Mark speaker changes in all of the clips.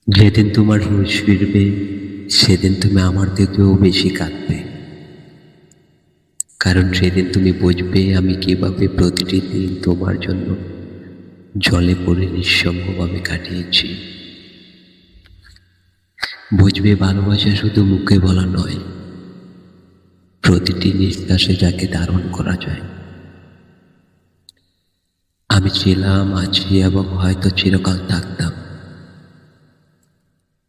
Speaker 1: যেদিন তোমার হুঁশ ফিরবে সেদিন তুমি আমার থেকেও বেশি কাঁদবে, কারণ সেদিন তুমি বুঝবে আমি কিভাবে প্রতিটি দিন তোমার জন্য জলে পড়ে নিঃসঙ্গভাবে কাটিয়েছি। বুঝবে ভালোবাসা শুধু মুখে বলা নয়, প্রতিটি নিঃশ্বাসে যাকে ধারণ করা যায়। আমি ছিলাম, আছি এবং হয়তো চিরকাল থাকতাম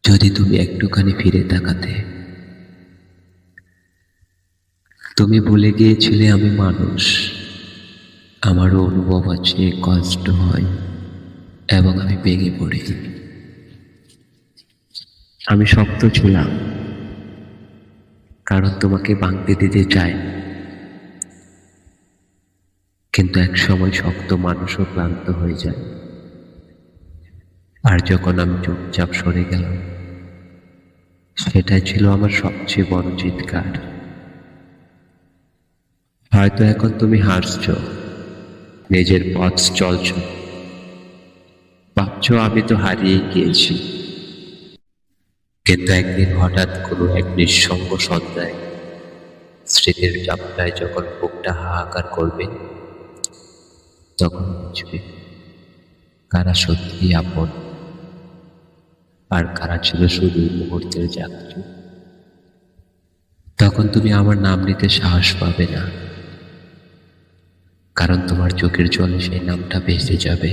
Speaker 1: যদি তুমি একটুখানি ফিরে তাকাতে। তুমি ভুলে গিয়েছিলে আমি মানুষ, আমারও অনুভব আছে, কষ্ট হয় এবং আমি ভেঙে পড়ি। আমি শক্ত ছিলাম কারণ তোমাকে ভাঙতে দিতে চাই, কিন্তু এক সময় শক্ত মানুষও ক্লান্ত হয়ে যায়। আর যখন আমি চুপচাপ সরে গেলাম, সেটাই ছিল আমার সবচেয়ে বড় চিৎকার। হয়তো এখন তুমি হাসছ, নিজের পথ চলছ, ভাবছো আমি তো হারিয়ে গিয়েছি। কিন্তু একদিন হঠাৎ কোনো এক নিঃসঙ্গ সন্ধ্যায় স্মৃতির যাত্রায় যখন বুকটা হাহাকার করবে, তখন বুঝবে কারা সত্যি আপন আর কারা ছিল শুধু মুহূর্তের যাত্রী। তখন তুমি আমার নাম নিতে সাহস পাবে না, কারণ তোমার চোখের জলে সেই নামটা ভেসে যাবে।